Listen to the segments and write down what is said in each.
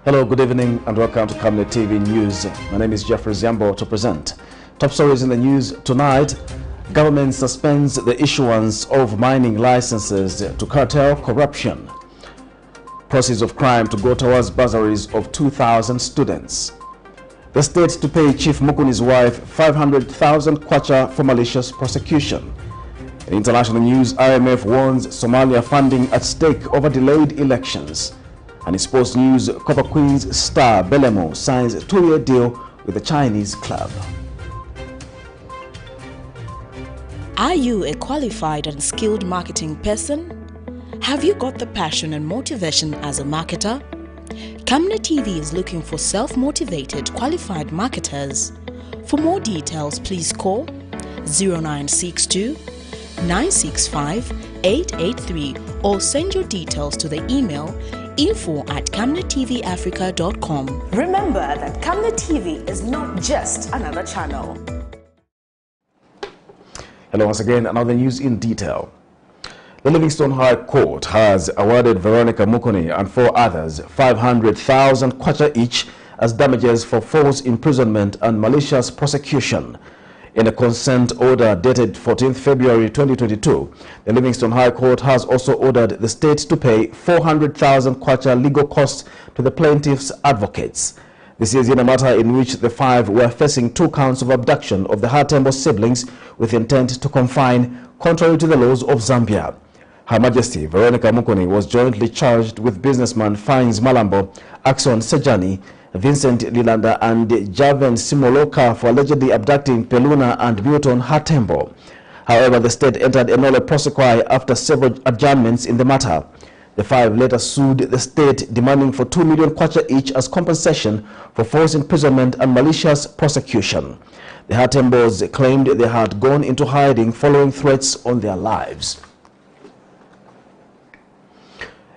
Hello, good evening and welcome to Camnet TV News. My name is Jeffrey Ziambo to present. Top stories in the news tonight. Government suspends the issuance of mining licenses to curtail corruption. Proceeds of crime to go towards bursaries of 2,000 students. The state to pay Chief MUKUNI'S wife 500,000 kwacha for malicious prosecution. In international news, IMF warns Somalia funding at stake over delayed elections. And in sports news, Copper Queen's star BELEMU signs a 2-year deal with the Chinese club. Are you a qualified and skilled marketing person? Have you got the passion and motivation as a marketer? Camnet TV is looking for self-motivated, qualified marketers. For more details, please call 0962 965 883 or send your details to the email info@camnettvafrica.com. Remember that Camnet TV is not just another channel. Hello once again, another news in detail. The Livingstone High Court has awarded Veronica Mukuni and 4 others 500,000 kwacha each as damages for false imprisonment and malicious prosecution. In a consent order dated 14th February 2022, the Livingstone High Court has also ordered the state to pay 400,000 kwacha legal costs to the plaintiff's advocates. This is in a matter in which the 5 were facing 2 counts of abduction of the Hatembo siblings with intent to confine, contrary to the laws of Zambia. Her Majesty Veronica Mukuni was jointly charged with businessman Fines Malambo, Axon Sejani, Vincent Lilanda and Javen Simoloka for allegedly abducting Peluna and Milton Hatembo. However, the state entered a nolle prosequi after several adjournments in the matter. The 5 later sued the state, demanding for 2 million kwacha each as compensation for false imprisonment and malicious prosecution. The Hatembos claimed they had gone into hiding following threats on their lives.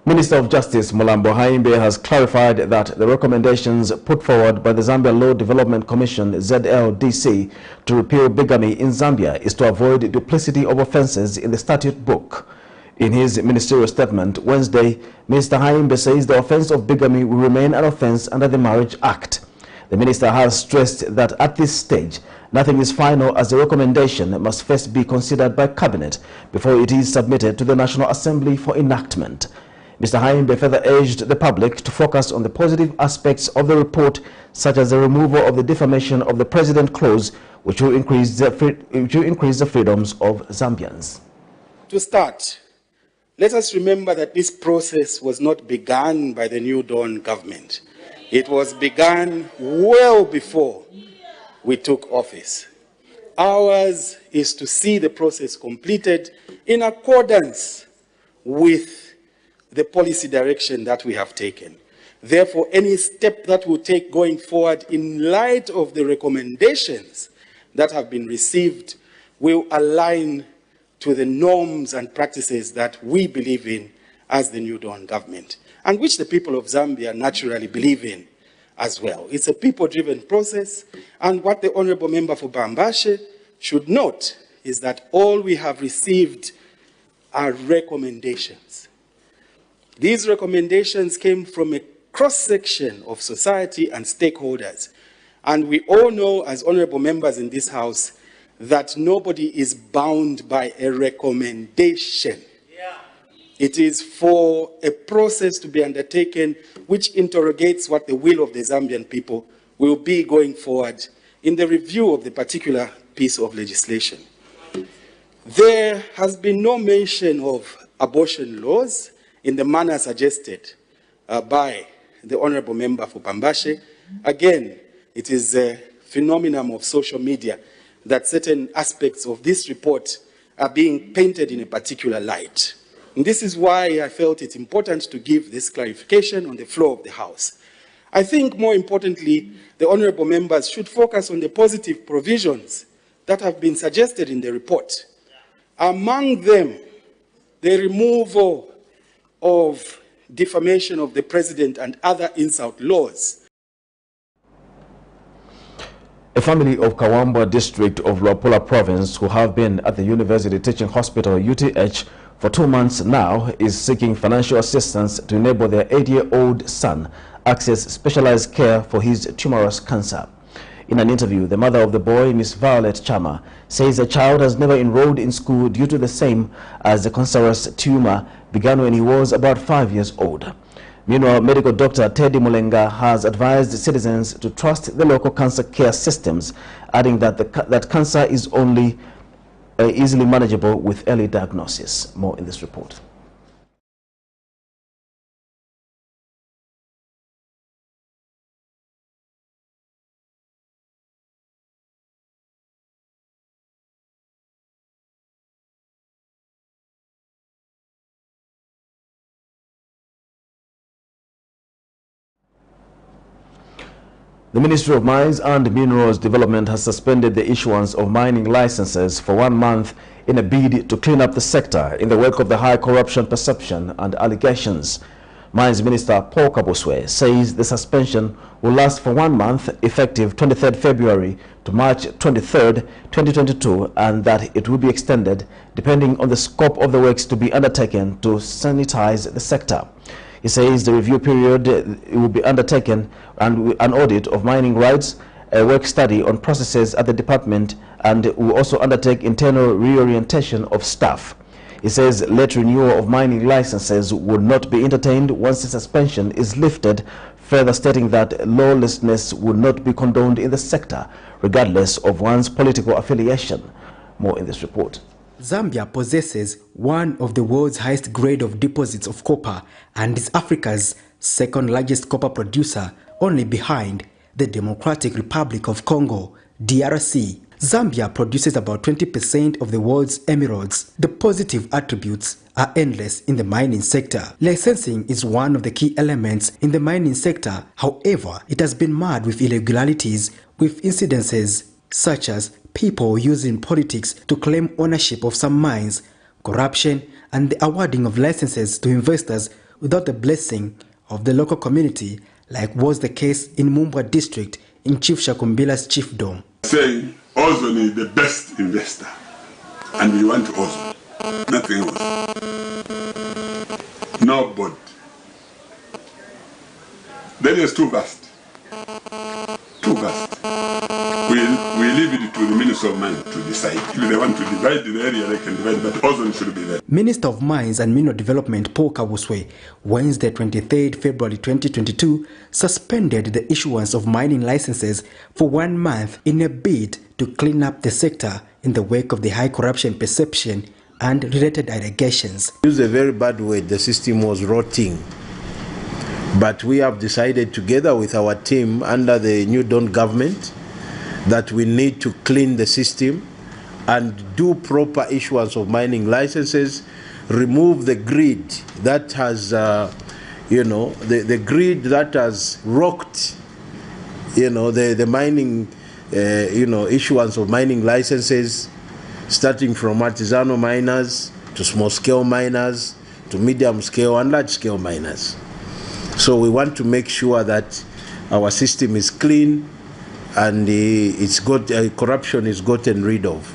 Minister of Justice Mulambo Haimbe has clarified that the recommendations put forward by the Zambia Law Development Commission ZLDC to repeal bigamy in Zambia is to avoid duplicity of offences in the statute book. In his ministerial statement Wednesday, Mr. Haimbe says the offence of bigamy will remain an offence under the Marriage Act. The minister has stressed that at this stage, nothing is final as the recommendation must first be considered by Cabinet before it is submitted to the National Assembly for enactment. Mr. Haimbe further urged the public to focus on the positive aspects of the report, such as the removal of the defamation of the President clause, which will increase the freedoms of Zambians. To start, let us remember that this process was not begun by the New Dawn government. It was begun well before we took office. Ours is to see the process completed in accordance with the policy direction that we have taken. Therefore, any step that we take going forward in light of the recommendations that have been received will align to the norms and practices that we believe in as the New Dawn government, and which the people of Zambia naturally believe in as well. It's a people-driven process, and what the Honorable Member for Bambashe should note is that all we have received are recommendations. These recommendations came from a cross-section of society and stakeholders. And we all know, as honorable members in this House, that nobody is bound by a recommendation. It is for a process to be undertaken which interrogates what the will of the Zambian people will be going forward in the review of the particular piece of legislation. There has been no mention of abortion laws in the manner suggested by the Honorable Member for Bambashe. Again, it is a phenomenon of social media that certain aspects of this report are being painted in a particular light. And this is why I felt it important to give this clarification on the floor of the House. I think more importantly, the Honorable Members should focus on the positive provisions that have been suggested in the report. Among them, the removal of defamation of the President and other insult laws. A family of Kawamba district of Luapula province who have been at the University Teaching Hospital UTH for 2 months now is seeking financial assistance to enable their 8-year-old son access specialized care for his tumorous cancer. In an interview, the mother of the boy, Miss Violet Chama, says the child has never enrolled in school due to the same as the cancerous tumor began when he was about 5 years old. Meanwhile, medical doctor Teddy Mulenga has advised citizens to trust the local cancer care systems, adding that that cancer is only easily manageable with early diagnosis. More in this report. The Ministry of Mines and Minerals Development has suspended the issuance of mining licenses for 1 month in a bid to clean up the sector in the wake of the high corruption perception and allegations. Mines Minister Paul Kabuswe says the suspension will last for 1 month, effective 23rd February to March 23rd, 2022, and that it will be extended depending on the scope of the works to be undertaken to sanitize the sector. He says the review period will be undertaken and an audit of mining rights, a work study on processes at the department, and will also undertake internal reorientation of staff. He says late renewal of mining licenses will not be entertained once the suspension is lifted, further stating that lawlessness will not be condoned in the sector, regardless of one's political affiliation. More in this report. Zambia possesses one of the world's highest grade of deposits of copper and is Africa's second largest copper producer, only behind the Democratic Republic of Congo, DRC. Zambia produces about 20% of the world's emeralds. The positive attributes are endless in the mining sector. Licensing is one of the key elements in the mining sector. However, it has been marred with irregularities, with incidences such as people using politics to claim ownership of some mines, corruption, and the awarding of licenses to investors without the blessing of the local community, like was the case in Mumbwa district in Chief Shakumbila's chiefdom. Saying Ozone is the best investor, and we want Ozone, nothing else. Nobody. That is too vast. Too vast. We leave it to the Minister of Mines to decide. If they want to divide the area, they can divide, but Ozone should be there. Minister of Mines and Mineral Development Paul Kabuswe, Wednesday 23rd February 2022, suspended the issuance of mining licenses for 1 month in a bid to clean up the sector in the wake of the high corruption perception and related allegations. Use a very bad word, the system was rotting. But we have decided together with our team under the New Dawn government that we need to clean the system and do proper issuance of mining licenses, remove the greed that has, the greed that has rocked, the mining, issuance of mining licenses, starting from artisanal miners to small-scale miners to medium-scale and large-scale miners. So we want to make sure that our system is clean and corruption is gotten rid of.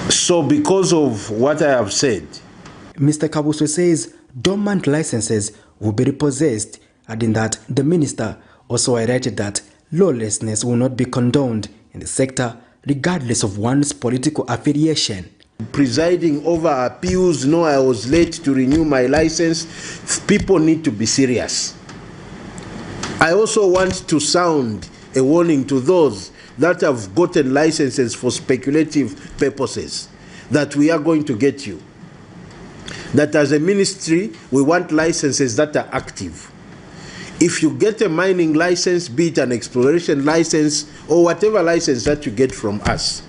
So because of what I have said, Mr. Kabuswe says dormant licenses will be repossessed, adding that the minister also highlighted that lawlessness will not be condoned in the sector regardless of one's political affiliation. Presiding over appeals, no, I was late to renew my license. People need to be serious. I also want to sound a warning to those that have gotten licenses for speculative purposes, that we are going to get you. That as a ministry, we want licenses that are active. If you get a mining license, be it an exploration license or whatever license that you get from us,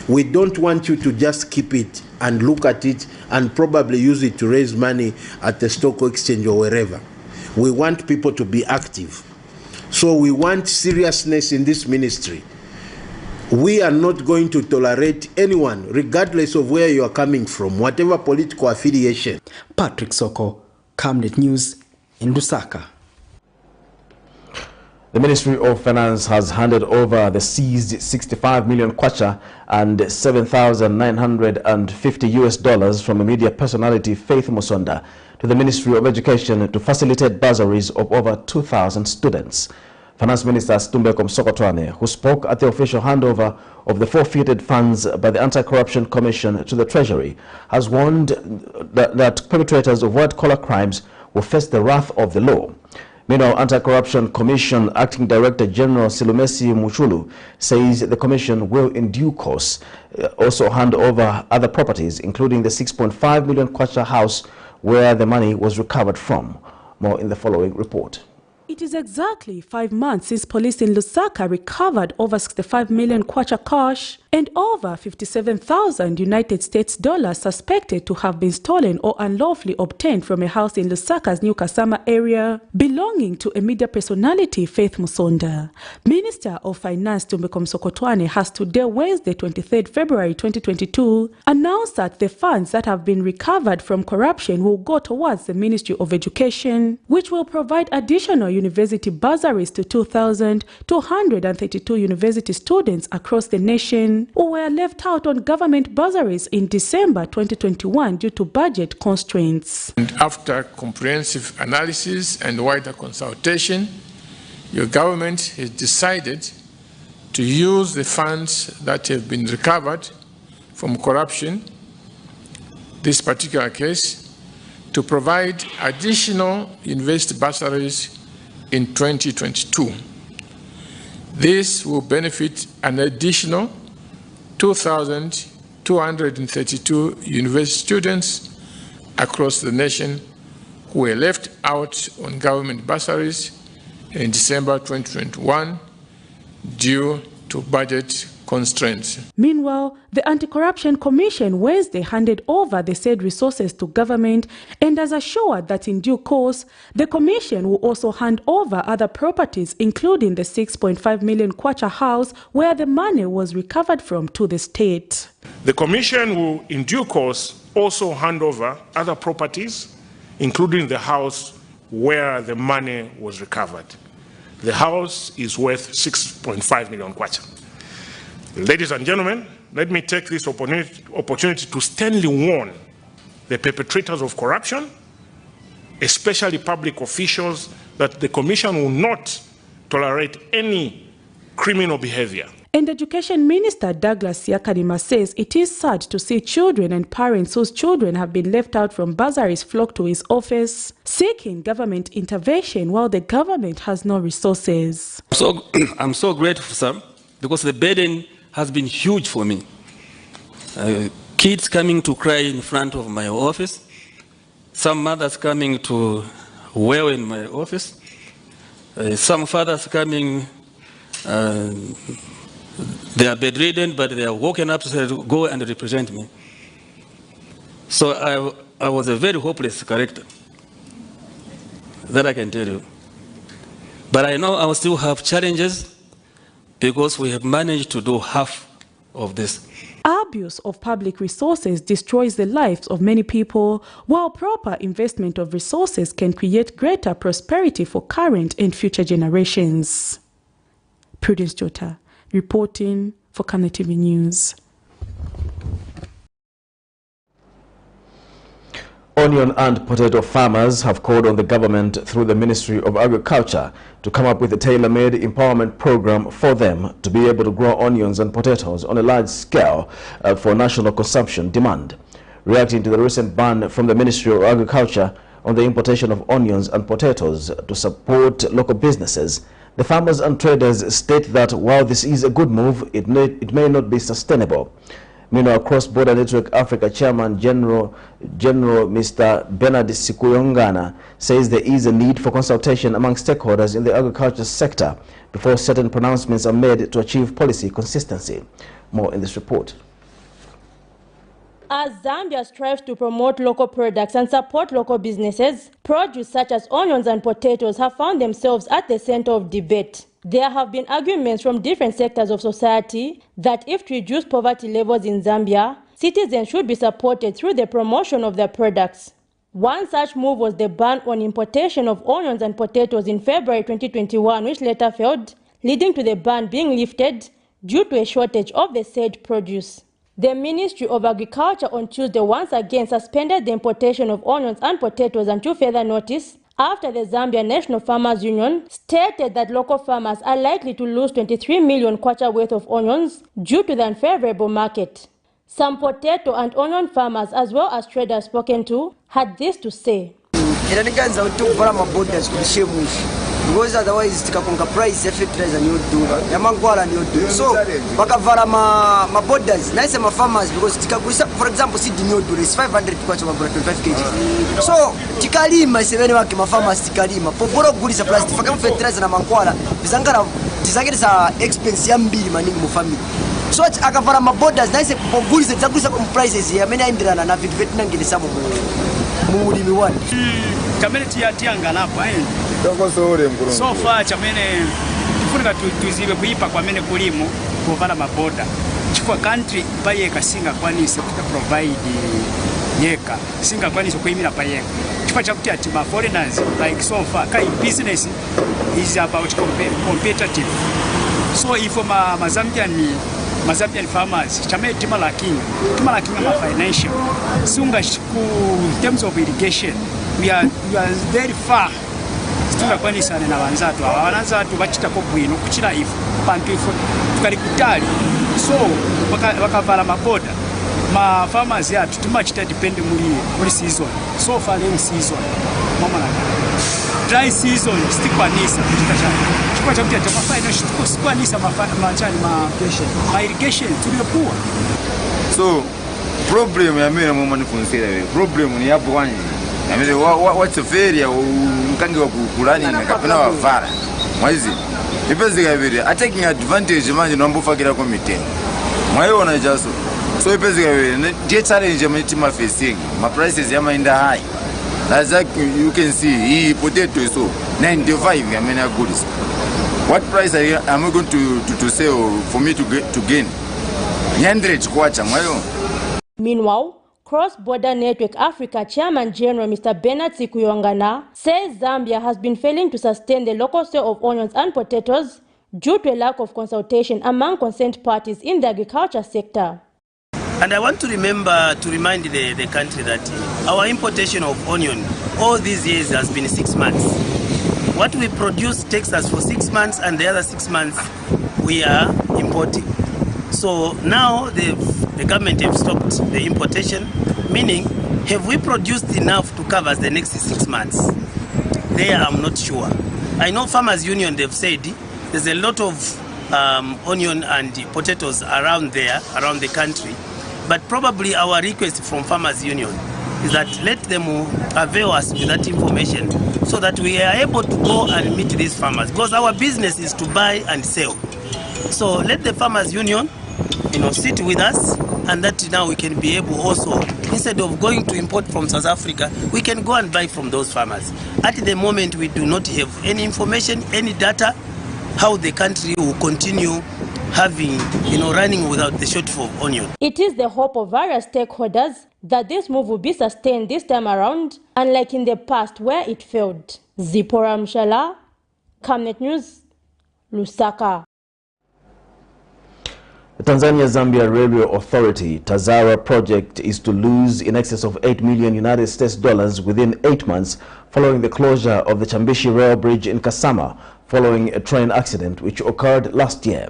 we don't want you to just keep it and look at it and probably use it to raise money at the stock exchange or wherever. We want people to be active. So we want seriousness in this ministry. We are not going to tolerate anyone, regardless of where you are coming from, whatever political affiliation. Patrick Soko, Camnet News in Lusaka. The Ministry of Finance has handed over the seized 65 million kwacha and $7,950 from a media personality, Faith Musonda, to the Ministry of Education to facilitate bursaries of over 2,000 students. Finance Minister Stumbeko Msokotwane, who spoke at the official handover of the forfeited funds by the Anti-Corruption Commission to the Treasury, has warned that perpetrators of white-collar crimes will face the wrath of the law. Meanwhile, Anti-Corruption Commission Acting Director General Silumesi Muchulu says the Commission will in due course also hand over other properties, including the 6.5 million KWACHA house where the money was recovered from. More in the following report. It is exactly 5 months since police in Lusaka recovered over 65 million KWACHA cash and over 57,000 United States dollars suspected to have been stolen or unlawfully obtained from a house in Lusaka's New Kasama area belonging to a media personality, Faith Musonda. Minister of Finance Stumbeko Msokotwane has today, Wednesday 23rd February 2022, announced that the funds that have been recovered from corruption will go towards the Ministry of Education, which will provide additional university bursaries to 2,232 university students across the nation who were left out on government bursaries in December 2021 due to budget constraints. And after comprehensive analysis and wider consultation, your government has decided to use the funds that have been recovered from corruption, this particular case, to provide additional university bursaries in 2022. This will benefit an additional 2,232 university students across the nation who were left out on government bursaries in December 2021 due to budget constraints. Meanwhile, the Anti-Corruption Commission Wednesday handed over the said resources to government and has assured that in due course, the Commission will also hand over other properties, including the 6.5 million KWACHA house where the money was recovered from, to the state. The Commission will in due course also hand over other properties, including the house where the money was recovered. The house is worth 6.5 million KWACHA. Ladies and gentlemen, let me take this opportunity to sternly warn the perpetrators of corruption, especially public officials, that the Commission will not tolerate any criminal behavior. And Education Minister Douglas Yakanima says it is sad to see children and parents whose children have been left out from bursaries flock to his office, seeking government intervention while the government has no resources. So I'm so grateful, sir, because the burden has been huge for me. Kids coming to cry in front of my office, some mothers coming to wail in my office, some fathers coming, they are bedridden, but they are woken up to say, go and represent me. So I was a very hopeless character, that I can tell you. But I know I will still have challenges, because we have managed to do half of this. Abuse of public resources destroys the lives of many people, while proper investment of resources can create greater prosperity for current and future generations. Prudence Jota, reporting for Camnet TV News. Onion and potato farmers have called on the government through the Ministry of Agriculture to come up with a tailor-made empowerment program for them to be able to grow onions and potatoes on a large scale for national consumption demand. Reacting to the recent ban from the Ministry of Agriculture on the importation of onions and potatoes to support local businesses, the farmers and traders state that while this is a good move, it may not be sustainable. Meanwhile, Cross-Border Network Africa Chairman General Mr. Bernard Sikuyongana says there is a need for consultation among stakeholders in the agriculture sector before certain pronouncements are made to achieve policy consistency. More in this report. As Zambia strives to promote local products and support local businesses, produce such as onions and potatoes have found themselves at the center of debate. There have been arguments from different sectors of society that if to reduce poverty levels in Zambia, citizens should be supported through the promotion of their products. One such move was the ban on importation of onions and potatoes in February 2021, which later failed, leading to the ban being lifted due to a shortage of the said produce. The Ministry of Agriculture on Tuesday once again suspended the importation of onions and potatoes until further notice, after the Zambia National Farmers Union stated that local farmers are likely to lose 23 million kwacha worth of onions due to the unfavorable market. Some potato and onion farmers, as well as traders spoken to, had this to say. Because otherwise tikakonga price ya fertilizer ni odula ya mangwala ni odula, so bakavala ma borders nice ma farmers because tikagusa for example seed ni odula is 500 kwacha ma 25 kg, so tikalima isebene wake ma farmers tikalima popolo gulisa plastic faka fertilizer na mangwala bizangara tizagirisa expense ya mbili maningi mu family, so akavala ma borders nice popogulisa tizagulisa ku prices ya mena indirana na vitu vetu nangirisa mu ulimi wani Camnet ya tiangana hapa so far chamene tufunika tuzibe kuipa kwa mene kulimu kuvala maboda chifwa country paye kasinga kwani se provide yeka singa kwani so kuimira paye chifwa chakuti ati ma foreigners like so far kai business is about competitive, so if ma Zambian farmers chamene timalakinga ma financial sunga in terms of irrigation we are very far. Tungakwani sana na wanzatu awanazatu bachitako bwino kuchira ifu pantu ifu tukalikutali, so wakavala maboda ma farmers yatu tumachita depend muri season, so far in season mama na dry season stikwanisa chukwa chakutia chama financial tukwanisa ma irrigation tuliokuwa, so problem ya mimi mama nifunzira problem ni hapo kwani. I mean, what's the failure? Ukangi wa kukulani kapena wa vara. Mwazi. Ipezi kabiri. Taking advantage manje nombo fakira kwa miteni. Mwayo na jaso. So ipezi kabiri. The challenge ya mtima facing. My prices yama in the high. That's like you can see. Hii potato is so 95. I mean, good. What price am I going to sell for me to gain? 100 kwacha mwayo. Meanwhile, Cross-Border Network Africa Chairman General Mr. Bernard Sikuyongana says Zambia has been failing to sustain the local sale of onions and potatoes due to a lack of consultation among concerned parties in the agriculture sector. And I want to remind the country that our importation of onion all these years has been 6 months. What we produce takes us for 6 months, and the other 6 months we are importing. So now the government have stopped the importation, meaning have we produced enough to cover the next 6 months? There I'm not sure. I know Farmers Union, they've said there's a lot of onion and potatoes around the country, but probably our request from Farmers Union is that let them avail us with that information so that we are able to go and meet these farmers, because our business is to buy and sell. So let the Farmers Union, sit with us, and that now we can be able also, instead of going to import from South Africa, we can go and buy from those farmers. At the moment, we do not have any information, any data, how the country will continue having, running without the shortfall of onion. It is the hope of various stakeholders that this move will be sustained this time around, unlike in the past where it failed. Zipporah Mshala, Camnet News, Lusaka. The Tanzania-Zambia Railway Authority TAZARA project is to lose in excess of $8 million US within 8 months following the closure of the Chambishi Rail Bridge in Kasama following a train accident which occurred last year.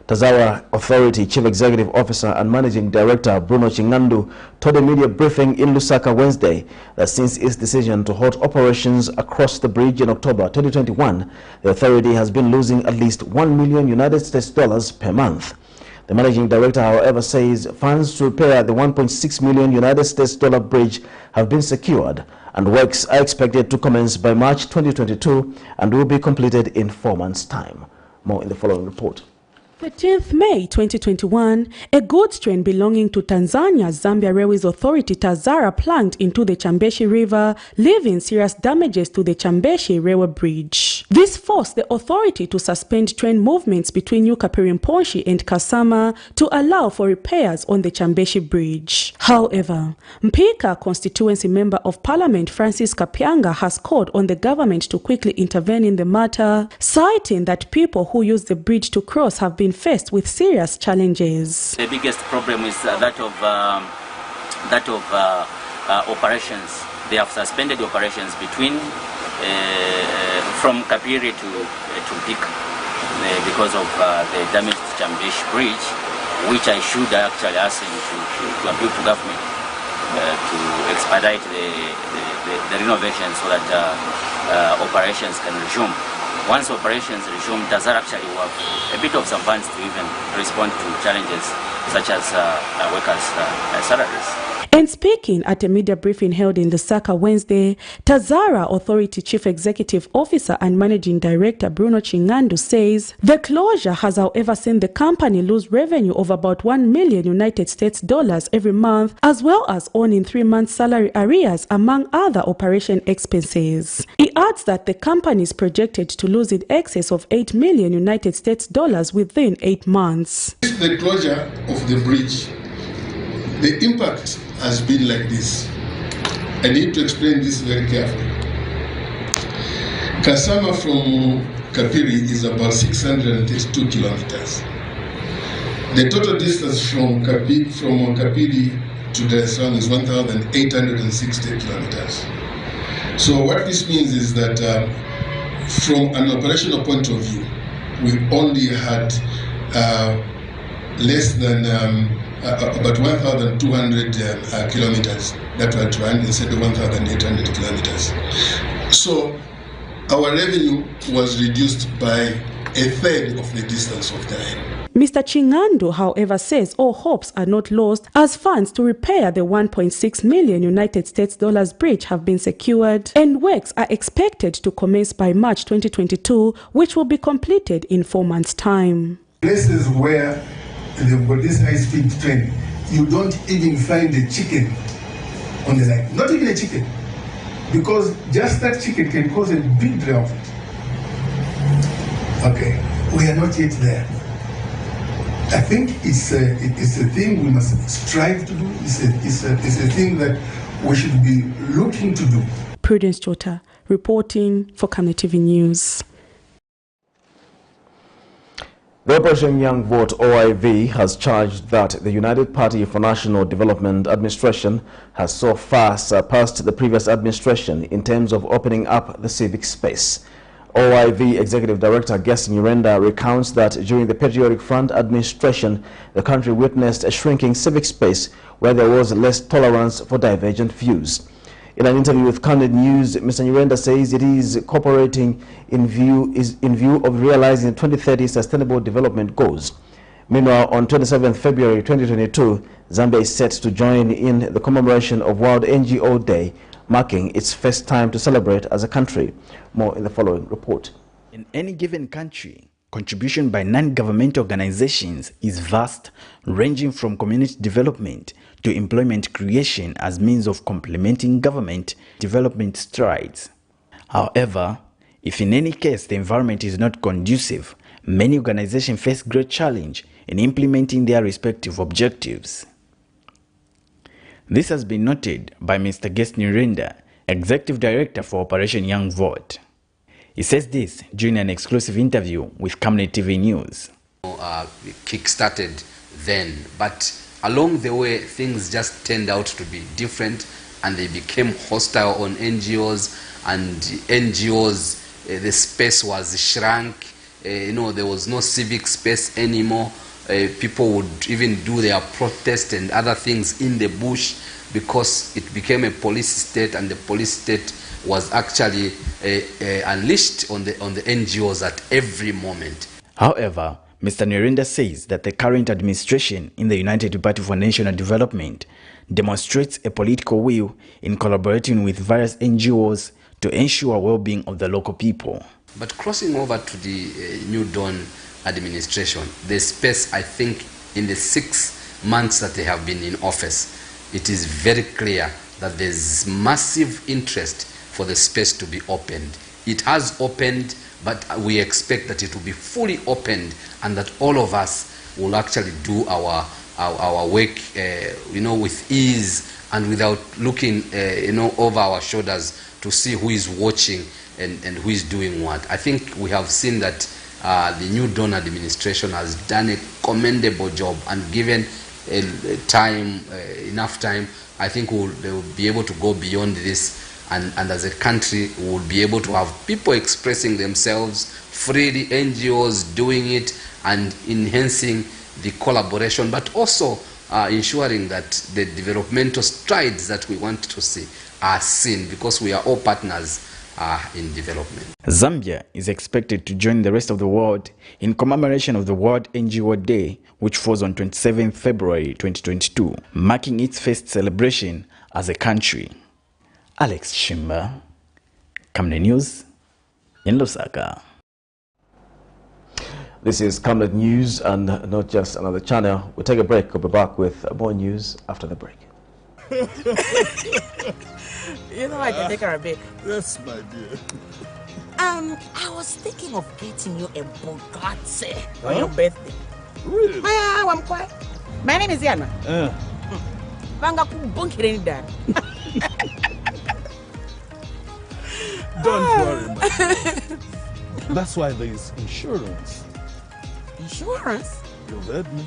TAZARA Authority Chief Executive Officer and Managing Director Bruno Chingandu told a media briefing in Lusaka Wednesday that since its decision to halt operations across the bridge in October 2021, the authority has been losing at least $1 million US per month. The managing director, however, says funds to repair the $1.6 million US bridge have been secured, and works are expected to commence by March 2022 and will be completed in 4 months' time. More in the following report. 13th May 2021, a goods train belonging to Tanzania's Zambia Railways Authority TAZARA plunged into the Chambeshi River, leaving serious damages to the Chambeshi Railway Bridge. This forced the authority to suspend train movements between Nyukapirimponshi and Kasama to allow for repairs on the Chambeshi Bridge. However, Mpika constituency member of Parliament Francis Kapianga has called on the government to quickly intervene in the matter, citing that people who use the bridge to cross have been been faced with serious challenges. The biggest problem is that of operations. They have suspended the operations between from Kapiri to Pik because of the damaged Chambish Bridge, which I should actually ask them to appeal to government to expedite the renovation so that operations can resume. Once operations resume, Tazara actually will have a bit of some funds to even respond to challenges such as workers' salaries. And speaking at a media briefing held in Lusaka Wednesday, Tazara Authority Chief Executive Officer and Managing Director Bruno Chingandu says the closure has, however, seen the company lose revenue of about $1 million US every month, as well as owning 3 months' salary arrears, among other operation expenses. He adds that the company is projected to lose in excess of $8 million US within 8 months. The closure of the bridge, the impact has been like this. I need to explain this very carefully. Kasama from Kapiri is about 632 kilometers. The total distance from Kapiri to Dar es Salaam is 1,860 kilometers. So what this means is that from an operational point of view, we only had less than about 1,200 kilometers that were to run instead of 1,800 kilometers. So our revenue was reduced by a third of the distance of the line. Mr. Chingandu, however, says all hopes are not lost as funds to repair the $1.6 million US bridge have been secured and works are expected to commence by March 2022, which will be completed in 4 months' time. Places where they've got this high-speed train, you don't even find a chicken on the line. Not even a chicken. Because just that chicken can cause a big drought. Okay, we are not yet there. I think it's a thing we must strive to do. It's a thing that we should be looking to do. Prudence Chota, reporting for Camnet TV News. The Operation Young Vote OIV has charged that the United Party for National Development administration has so far surpassed the previous administration in terms of opening up the civic space. OIV Executive Director Gestin Urenda recounts that during the Patriotic Front administration, the country witnessed a shrinking civic space where there was less tolerance for divergent views. In an interview with Camnet News, Mr. Urenda says it is cooperating in view of realizing 2030 Sustainable Development Goals. Meanwhile, on 27 February 2022, Zambia is set to join in the commemoration of World NGO Day, marking its first time to celebrate as a country. More in the following report. In any given country, contribution by non-governmental organizations is vast, ranging from community development to employment creation as means of complementing government development strides. However, if in any case the environment is not conducive, many organizations face great challenge in implementing their respective objectives. This has been noted by Mr. Gestin Urenda, Executive Director for Operation Young Vote. He says this during an exclusive interview with Camnet TV News. Kick-started then, but along the way things just turned out to be different and they became hostile on NGOs, and NGOs, the space was shrunk, there was no civic space anymore. People would even do their protest and other things in the bush because it became a police state, and the police state was actually unleashed on the NGOs at every moment. However, Mr. Urenda says that the current administration in the United Party for National Development demonstrates a political will in collaborating with various NGOs to ensure well-being of the local people. But crossing over to the New Dawn administration, the space, I think, in the 6 months that they have been in office, it is very clear that there's massive interest for the space to be opened. It has opened, but we expect that it will be fully opened and that all of us will actually do our work with ease and without looking over our shoulders to see who is watching and who is doing what. I think we have seen that the new Dawn administration has done a commendable job and given enough time. I think they will be able to go beyond this, and as a country we will be able to have people expressing themselves freely, NGOs doing it and enhancing the collaboration, but also ensuring that the developmental strides that we want to see are seen, because we are all partners in development. Zambia is expected to join the rest of the world in commemoration of the World NGO Day, which falls on 27 February 2022, marking its first celebration as a country. Alex Shimba, Camnet News in Lusaka. This is Camnet News, and not just another channel. We'll take a break. We'll be back with more news after the break. You know I can take her a bit. Yes, my dear. I was thinking of getting you a Bugatti on your birthday. Really? I'm quiet. My name is Yana. Don't worry, my dear. That's why there is insurance. Insurance? You heard me.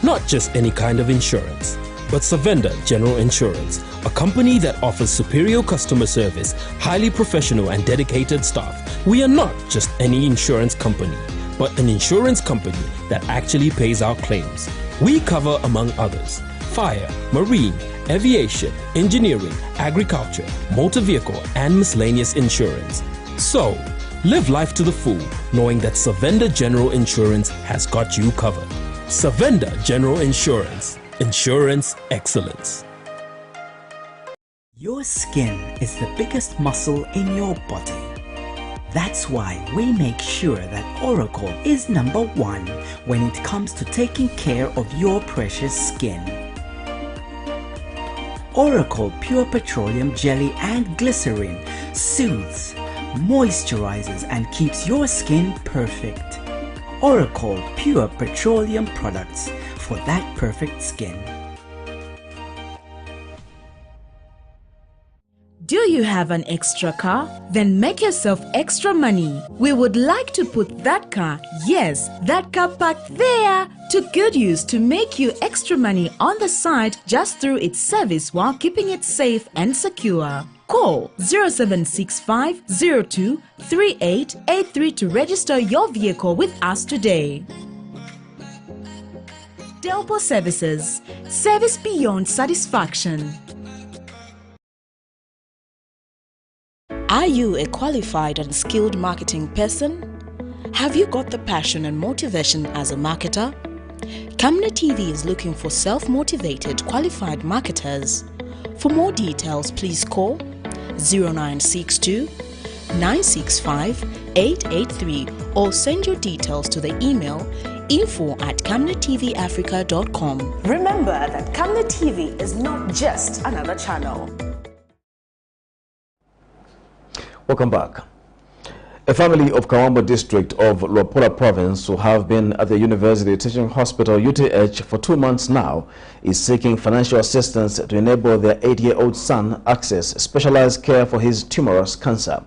Not just any kind of insurance, but Savenda General Insurance, a company that offers superior customer service, highly professional and dedicated staff. We are not just any insurance company, but an insurance company that actually pays our claims. We cover, among others, fire, marine, aviation, engineering, agriculture, motor vehicle, and miscellaneous insurance. So, live life to the full, knowing that Savenda General Insurance has got you covered. Savenda General Insurance. Insurance excellence. Your skin is the biggest muscle in your body. That's why we make sure that Oracle is #1 when it comes to taking care of your precious skin. Oracle Pure Petroleum Jelly and Glycerin soothes, moisturizes, and keeps your skin perfect. Oracle Pure Petroleum products for that perfect skin. Do you have an extra car? Then make yourself extra money. We would like to put that car, yes, that car parked there, to good use to make you extra money on the side just through its service while keeping it safe and secure. Call 0765 02 3883 to register your vehicle with us today. Delpo Services. Service beyond satisfaction. Are you a qualified and skilled marketing person? Have you got the passion and motivation as a marketer? Camnet TV is looking for self-motivated, qualified marketers. For more details, please call 0962 965 883 or send your details to the email info@camnettvafrica.com. Remember that Camnet TV is not just another channel. Welcome back. A family of Kawambo district of Luapula province who have been at the University Teaching Hospital UTH for 2 months now is seeking financial assistance to enable their 8-year-old son access specialized care for his tumorous cancer.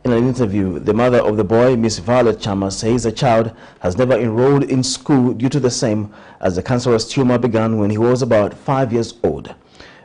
In an interview, the mother of the boy, Miss Violet Chama, says the child has never enrolled in school due to the same, as the cancerous tumor began when he was about 5 years old.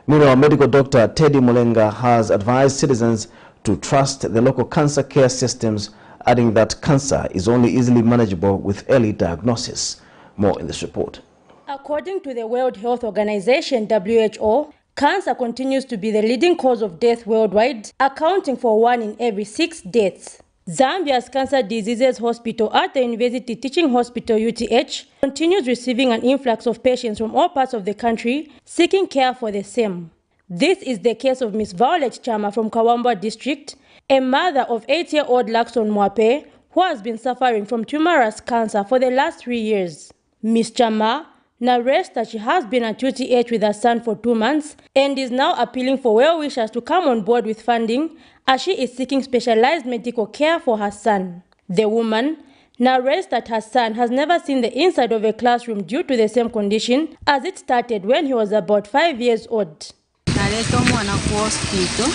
Meanwhile, medical doctor Teddy Mulenga has advised citizens to trust the local cancer care systems, adding that cancer is only easily manageable with early diagnosis. More in this report. According to the World Health Organization, WHO, cancer continues to be the leading cause of death worldwide, accounting for 1 in every 6 deaths. Zambia's Cancer Diseases Hospital at the University Teaching Hospital UTH continues receiving an influx of patients from all parts of the country seeking care for the same. This is the case of Miss Violet Chama from Kawambo district, a mother of 8-year-old Lakson Mwape, who has been suffering from tumorous cancer for the last 3 years. Miss Chama narrates that she has been at UTH with her son for 2 months and is now appealing for well-wishers to come on board with funding as she is seeking specialized medical care for her son. The woman narrates that her son has never seen the inside of a classroom due to the same condition, as it started when he was about 5 years old. Naleta omwana ku hospital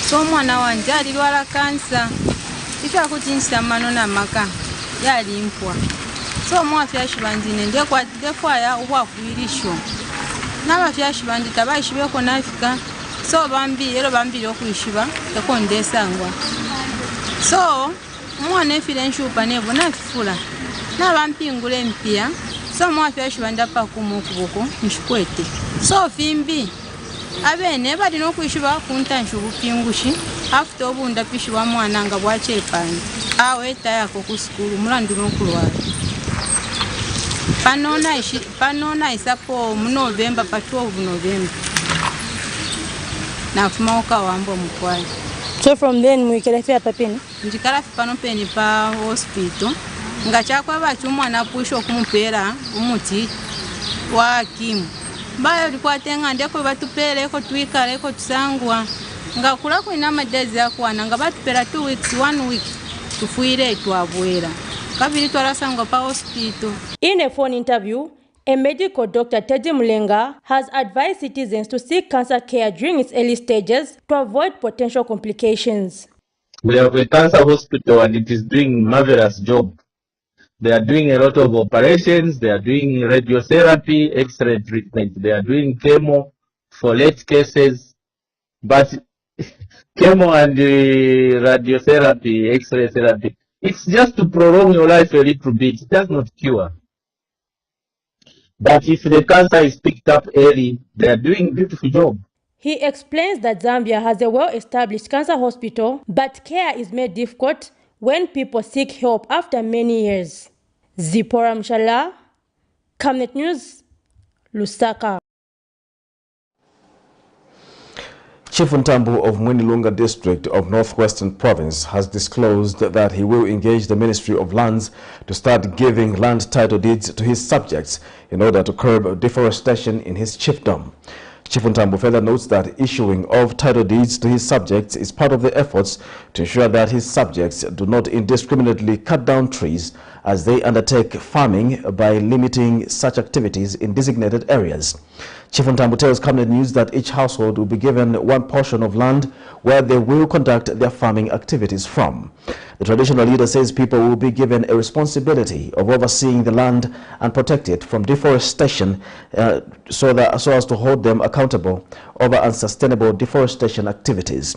so omwana wanje alirwala kansa itwakutinisa mano n'amaka yali mpwa so mwafyashi bandine ndekwaya obwakuirisho n'abafyashi bandi tabayishibeko nafika so bambire okwishiba tekondesangwa so mwana efire nshupa nebo nafifula n'abampingula empia so mwafyashi bandapa kumukuboko nshikwete so fimbi abene balina okwishiba kuntansha obupingushi after obunda pishibwa mwana nga bwachepani aweta yako ku skulu mulandu n'okulwala panona isapo mu November pa 12 November nafuma okawambo mukwali. So from then mwikelefe papeni njikala pano peni pa hospital nga chakwa bachu mwana pusho kumupera umuti wa kimu bayo likwatenga ndeko batupere ko twikale ko tusangwa nga kula kuina madezi yakwana nga batupera 2 weeks 1 week tufuire twabwera kabiri twarasangwa pa hospital. In a phone interview, a medical doctor, Teddy Mulenga, has advised citizens to seek cancer care during its early stages to avoid potential complications. We have a cancer hospital and it is doing a marvelous job. They are doing a lot of operations, they are doing radiotherapy, X-ray treatment, they are doing chemo for late cases, but chemo and radiotherapy, X-ray therapy, it's just to prolong your life a little bit, it does not cure. But if the cancer is picked up early, they are doing a beautiful job. He explains that Zambia has a well-established cancer hospital, but care is made difficult when people seek help after many years. Zipporah Mshala, Camnet News, Lusaka. Chief Ntambu of Mwinilunga district of Northwestern Province has disclosed that he will engage the Ministry of Lands to start giving land title deeds to his subjects in order to curb deforestation in his chiefdom. Chief Ntambu further notes that issuing of title deeds to his subjects is part of the efforts to ensure that his subjects do not indiscriminately cut down trees as they undertake farming by limiting such activities in designated areas. Chief Ntambu tells Camnet News that each household will be given one portion of land where they will conduct their farming activities from. The traditional leader says people will be given a responsibility of overseeing the land and protect it from deforestation so as to hold them accountable over unsustainable deforestation activities.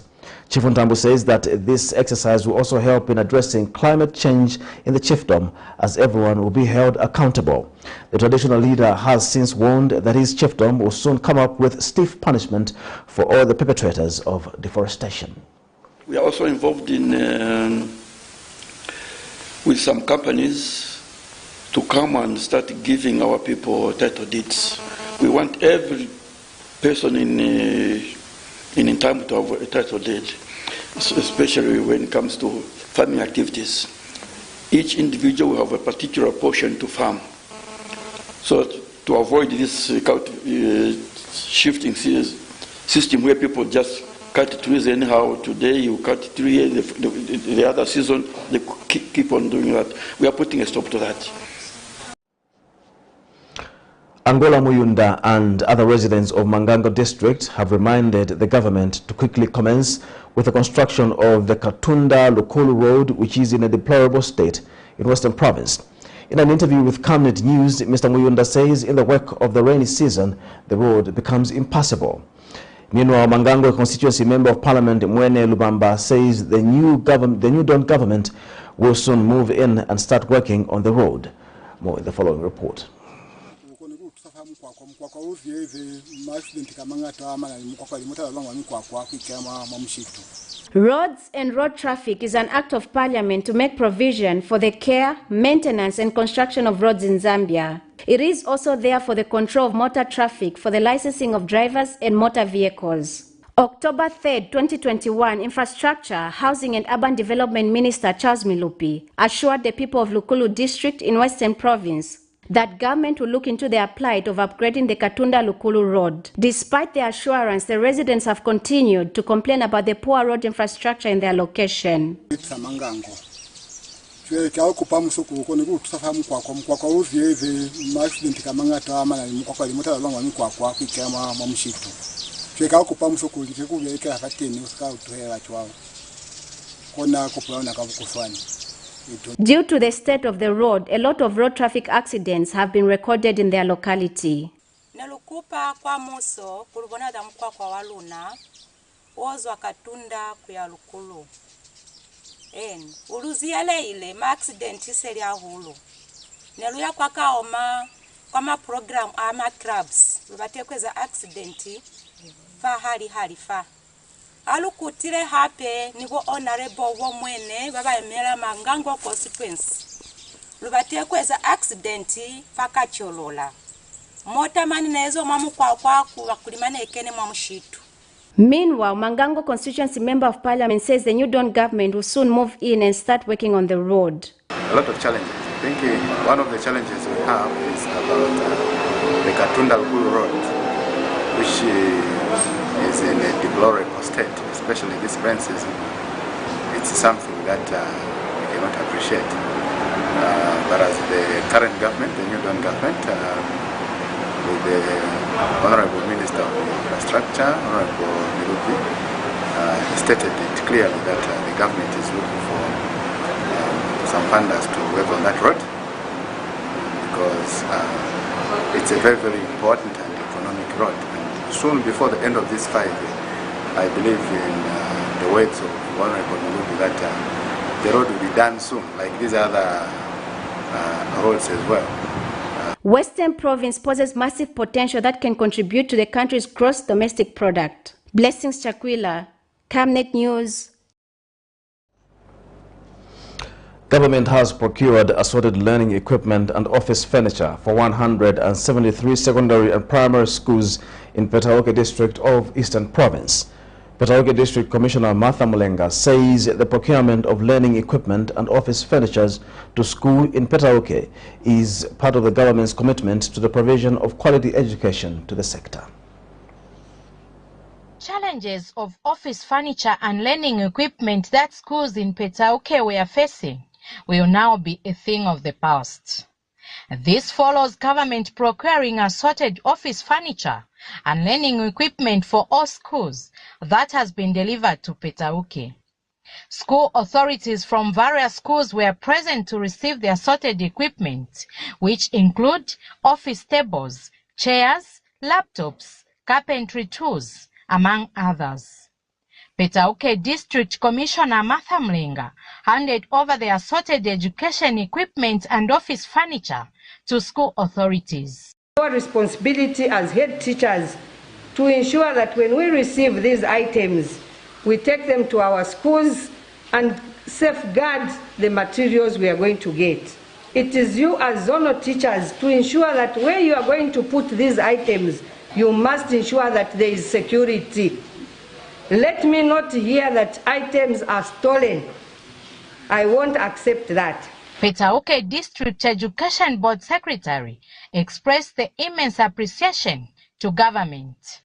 Chief Ntambu says that this exercise will also help in addressing climate change in the chiefdom as everyone will be held accountable. The traditional leader has since warned that his chiefdom will soon come up with stiff punishment for all the perpetrators of deforestation. We are also involved in with some companies to come and start giving our people title deeds. We want every person in time to have a title deed, especially when it comes to farming activities. Each individual will have a particular portion to farm. So to avoid this shifting system where people just cut trees anyhow, today you cut tree, the other season they keep on doing that. We are putting a stop to that. Angola Muyunda and other residents of Mangango district have reminded the government to quickly commence with the construction of the Katunda-Lukulu Road, which is in a deplorable state in Western Province. In an interview with Camnet News, Mr. Muyunda says in the wake of the rainy season, the road becomes impassable. Meanwhile, Mangango constituency member of parliament Mwene Lubamba says the new Don government will soon move in and start working on the road. More in the following report. Roads and road traffic is an act of parliament to make provision for the care, maintenance and construction of roads in Zambia. It is also there for the control of motor traffic, for the licensing of drivers and motor vehicles. October 3, 2021, Infrastructure, Housing and Urban Development Minister Charles Milupi assured the people of Lukulu district in Western Province that government will look into their plight of upgrading the Katunda-Lukulu road. Despite the assurance, the residents have continued to complain about the poor road infrastructure in their location. Due to the state of the road, a lot of road traffic accidents have been recorded in their locality. Nelukupa kwa muso kulubonada mkwa kwa waluna ozo akatunda kuya lukulu. Uluziele ile ma accident iseli ahulu. Neluya kwa kaoma kwa ma program ama clubs lubatekweza accident fa hali fa. Alukutile hape nibo honorable wo mwene baba emera mangango consequence. Lubatekweza accident fa kacholola. Meanwhile, Mangango Constituency Member of Parliament says the New Dawn government will soon move in and start working on the road. A lot of challenges. I think one of the challenges we have is about the Katunda-Lukulu road, which is in a deplorable state, especially this rain season. It's something that we cannot appreciate. But as the current government, the New Dawn government, with the Honorable Minister of Infrastructure, Honorable Nirupi, stated it clearly that the government is looking for some funders to work on that road because it's a very, very important and economic road. And soon, before the end of this 5 years, I believe in the words of Honorable Nirupi that the road will be done soon, like these other roads as well. Western Province poses massive potential that can contribute to the country's gross domestic product. Blessings Chakwila, Camnet News. Government has procured assorted learning equipment and office furniture for 173 secondary and primary schools in Petauke district of Eastern Province. Petauke District Commissioner Martha Mulenga says the procurement of learning equipment and office furnitures to school in Petauke is part of the government's commitment to the provision of quality education to the sector. Challenges of office furniture and learning equipment that schools in Petauke were facing will now be a thing of the past. This follows government procuring assorted office furniture and learning equipment for all schools that has been delivered to Petauke. School authorities from various schools were present to receive the assorted equipment, which include office tables, chairs, laptops, carpentry tools, among others. Petauke District Commissioner Martha Mulenga handed over the assorted education equipment and office furniture to school authorities. Our responsibility as head teachers to ensure that when we receive these items, we take them to our schools and safeguard the materials we are going to get. It is you as zonal teachers to ensure that where you are going to put these items, you must ensure that there is security. Let me not hear that items are stolen. I won't accept that. Petauke District Education Board Secretary expressed the immense appreciation to government.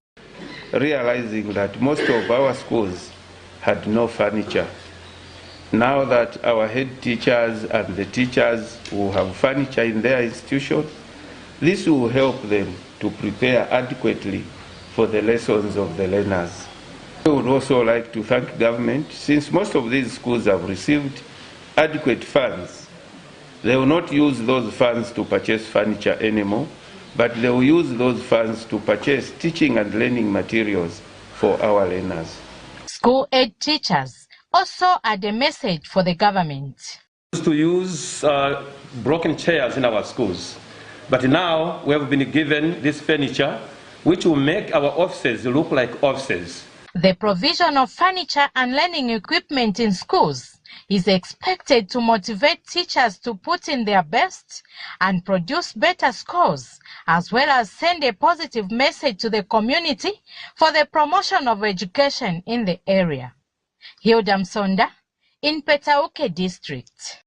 Realizing that most of our schools had no furniture, now that our head teachers and the teachers will have furniture in their institution, this will help them to prepare adequately for the lessons of the learners. I would also like to thank government, since most of these schools have received adequate funds. They will not use those funds to purchase furniture anymore, but they will use those funds to purchase teaching and learning materials for our learners. School aid teachers also had a message for the government. We used to use broken chairs in our schools, but now we have been given this furniture which will make our offices look like offices. The provision of furniture and learning equipment in schools is expected to motivate teachers to put in their best and produce better scores, as well as send a positive message to the community for the promotion of education in the area. Hilda Msonda in Petauke District.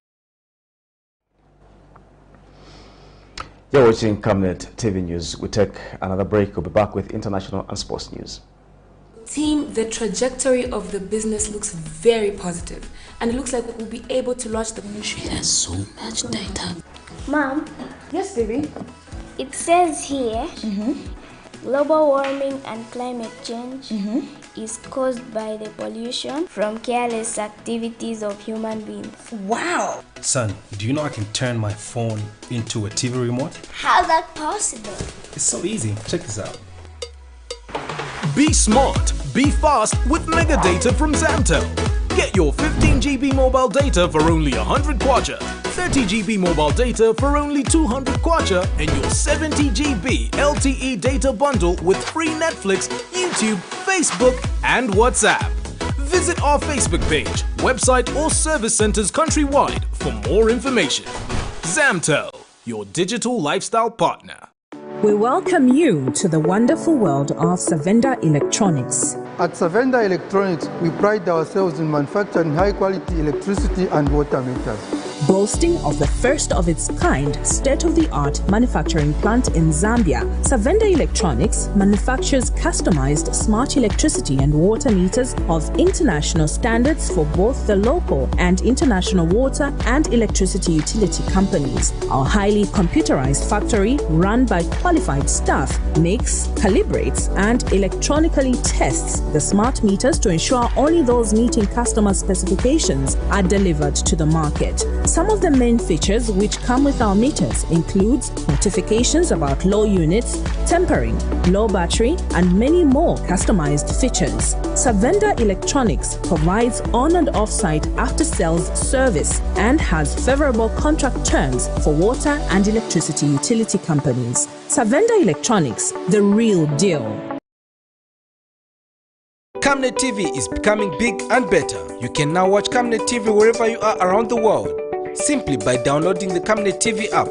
You're watching Camnet TV News. We take another break. We'll be back with international and sports news. Team, the trajectory of the business looks very positive, and it looks like we'll be able to launch the... She has so much data. Mom? Yes, baby? It says here Global warming and climate change is caused by the pollution from careless activities of human beings. Wow! Son, do you know I can turn my phone into a TV remote? How's that possible? It's so easy. Check this out. Be smart, be fast with mega data from Zamtel. Get your 15 GB mobile data for only 100 kwacha, 30 GB mobile data for only 200 kwacha, and your 70 GB LTE data bundle with free Netflix, YouTube, Facebook, and WhatsApp. Visit our Facebook page, website, or service centers countrywide for more information. Zamtel, your digital lifestyle partner. We welcome you to the wonderful world of Savenda Electronics. At Savenda Electronics, we pride ourselves in manufacturing high-quality electricity and water meters. Boasting of the first of its kind state-of-the-art manufacturing plant in Zambia, Savenda Electronics manufactures customized smart electricity and water meters of international standards for both the local and international water and electricity utility companies. Our highly computerized factory, run by qualified staff, makes, calibrates, and electronically tests the smart meters to ensure only those meeting customer specifications are delivered to the market. Some of the main features which come with our meters includes notifications about low units, tempering, low battery, and many more customized features. Savenda Electronics provides on and off-site after-sales service and has favorable contract terms for water and electricity utility companies. Savenda Electronics, the real deal. Camnet TV is becoming big and better. You can now watch Camnet TV wherever you are around the world, simply by downloading the Camnet TV app.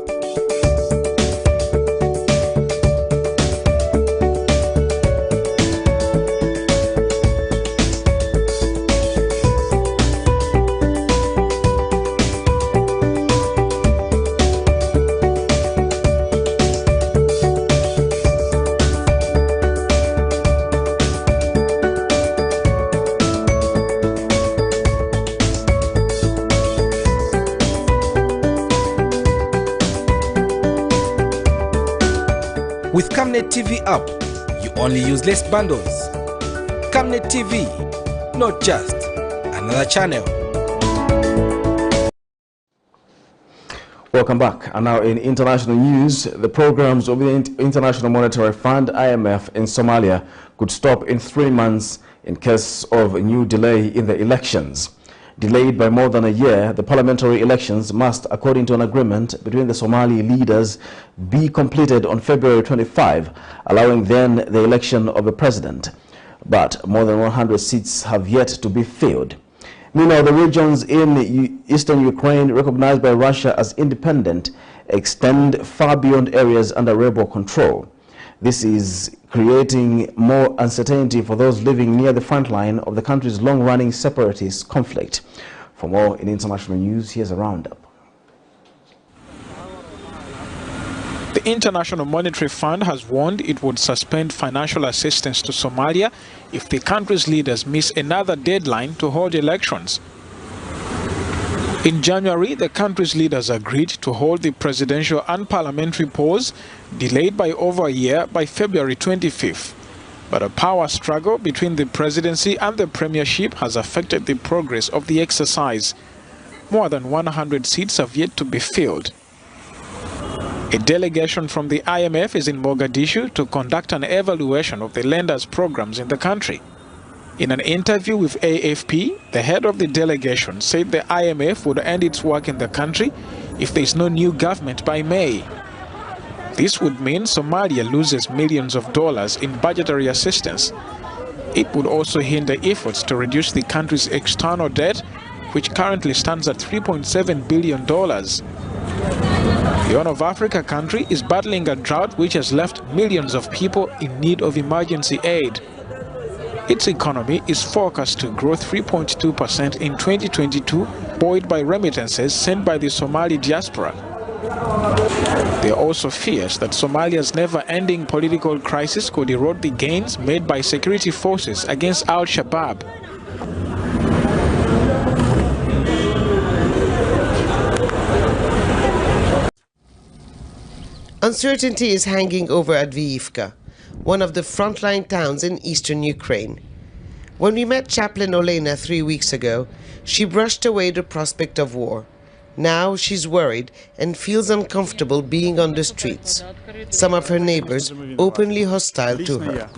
With Camnet TV app, you only use less bundles. Camnet TV, not just another channel. Welcome back. And now in international news, the programs of the International Monetary Fund, IMF, in Somalia could stop in 3 months in case of a new delay in the elections. Delayed by more than a year, the parliamentary elections must, according to an agreement between the Somali leaders, be completed on February 25, allowing then the election of a president. But more than 100 seats have yet to be filled. Meanwhile, the regions in eastern Ukraine, recognized by Russia as independent, extend far beyond areas under rebel control. This is creating more uncertainty for those living near the front line of the country's long-running separatist conflict. For more in international news, here's a roundup. The International Monetary Fund has warned it would suspend financial assistance to Somalia if the country's leaders miss another deadline to hold elections. In January, the country's leaders agreed to hold the presidential and parliamentary pause, delayed by over a year, by February 25th. But a power struggle between the presidency and the premiership has affected the progress of the exercise. More than 100 seats have yet to be filled. A delegation from the IMF is in Mogadishu to conduct an evaluation of the lenders' programs in the country. In an interview with AFP, the head of the delegation said the IMF would end its work in the country if there is no new government by May. This would mean Somalia loses millions of dollars in budgetary assistance. It would also hinder efforts to reduce the country's external debt, which currently stands at $3.7 billion. The Horn of Africa country is battling a drought which has left millions of people in need of emergency aid. Its economy is forecast to grow 3.2% in 2022, buoyed by remittances sent by the Somali diaspora. There are also fears that Somalia's never-ending political crisis could erode the gains made by security forces against Al-Shabaab. Uncertainty is hanging over Adviivka, one of the frontline towns in eastern Ukraine. When we met Chaplain Olena 3 weeks ago, she brushed away the prospect of war. Now she's worried and feels uncomfortable being on the streets. Some of her neighbors openly hostile to her.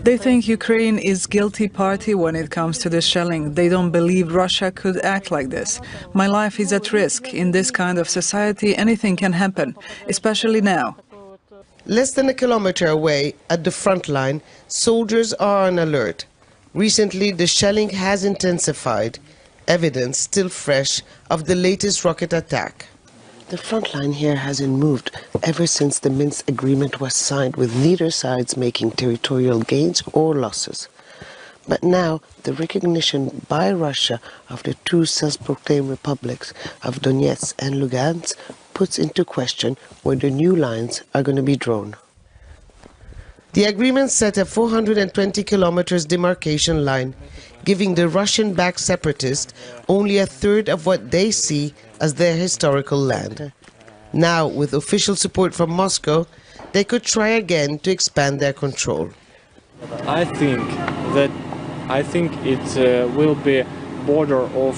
They think Ukraine is guilty party when it comes to the shelling. They don't believe Russia could act like this. My life is at risk. In this kind of society, anything can happen, especially now. Less than a kilometer away, at the front line, soldiers are on alert. Recently, the shelling has intensified, evidence still fresh of the latest rocket attack. The front line here hasn't moved ever since the Minsk agreement was signed, with neither sides making territorial gains or losses. But now, the recognition by Russia of the two self-proclaimed republics of Donetsk and Lugansk puts into question where the new lines are going to be drawn. The agreement set a 420 kilometers demarcation line, giving the Russian-backed separatists only a third of what they see as their historical land. Now, with official support from Moscow, they could try again to expand their control. I think it will be border of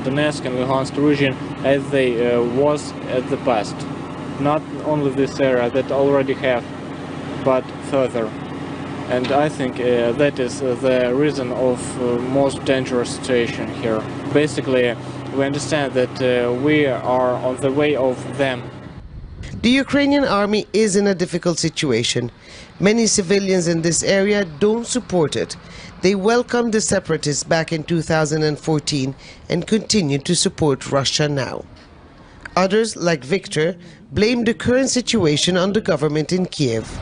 Donetsk and Luhansk region as they was at the past. Not only this area that already have, but further. And I think that is the reason of most dangerous situation here. Basically, we understand that we are on the way of them. The Ukrainian army is in a difficult situation. Many civilians in this area don't support it. They welcomed the separatists back in 2014 and continue to support Russia now. Others, like Victor, blame the current situation on the government in Kiev.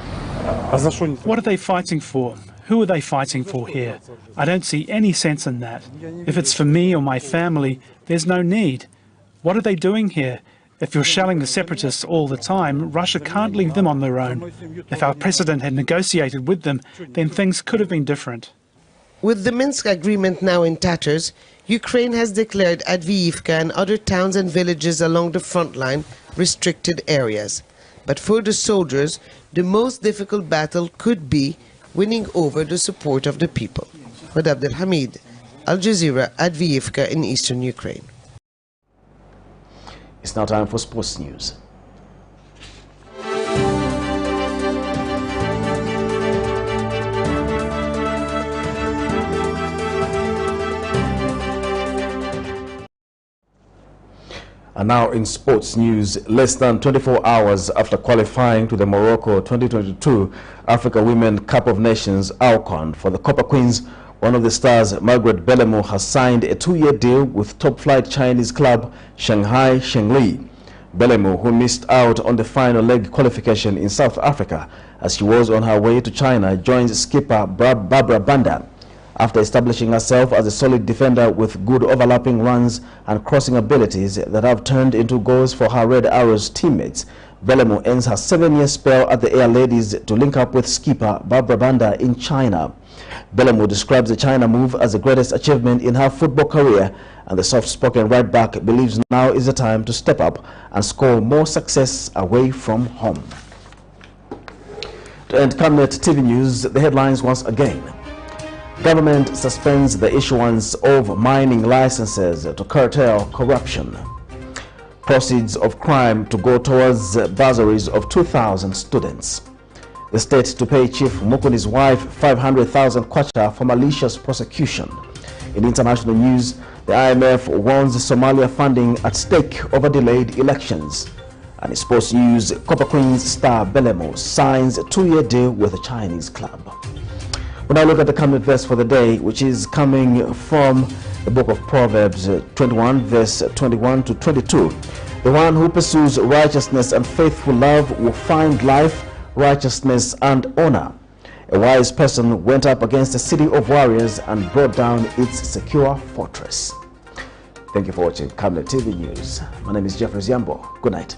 What are they fighting for? Who are they fighting for here? I don't see any sense in that. If it's for me or my family, there's no need. What are they doing here? If you're shelling the separatists all the time, Russia can't leave them on their own. If our president had negotiated with them, then things could have been different. With the Minsk agreement now in tatters, Ukraine has declared Adviivka and other towns and villages along the front line restricted areas. But for the soldiers, the most difficult battle could be winning over the support of the people. With Abdel Hamid, Al Jazeera, Adviivka in eastern Ukraine. It's now time for sports news. And now in sports news, less than 24 hours after qualifying to the Morocco 2022 Africa Women Cup of Nations AFCON for the Copper Queens, one of the stars, Margaret Belemu, has signed a 2-year deal with top-flight Chinese club Shanghai Shengli. Belemu, who missed out on the final leg qualification in South Africa as she was on her way to China, joins skipper Barbara Banda. After establishing herself as a solid defender with good overlapping runs and crossing abilities that have turned into goals for her Red Arrows teammates, Belemu ends her 7-year spell at the Air Ladies to link up with skipper Barbara Banda in China. Belemu describes the China move as the greatest achievement in her football career, and the soft-spoken right-back believes now is the time to step up and score more success away from home. To end Camnet TV News, the headlines once again. Government suspends the issuance of mining licenses to curtail corruption. Proceeds of crime to go towards bursaries of 2,000 students. The state to pay Chief MUKUNI'S wife 500,000 kwacha for malicious prosecution. In international news, the IMF warns Somalia funding at stake over delayed elections. And in sports news, Copper Queens star Belemu signs a 2-year deal with a Chinese club. We now look at the Camnet verse for the day, which is coming from the book of Proverbs 21, verse 21 to 22. The one who pursues righteousness and faithful love will find life, righteousness, and honor. A wise person went up against a city of warriors and brought down its secure fortress. Thank you for watching Camnet TV News. My name is Jeffrey Ziambo. Good night.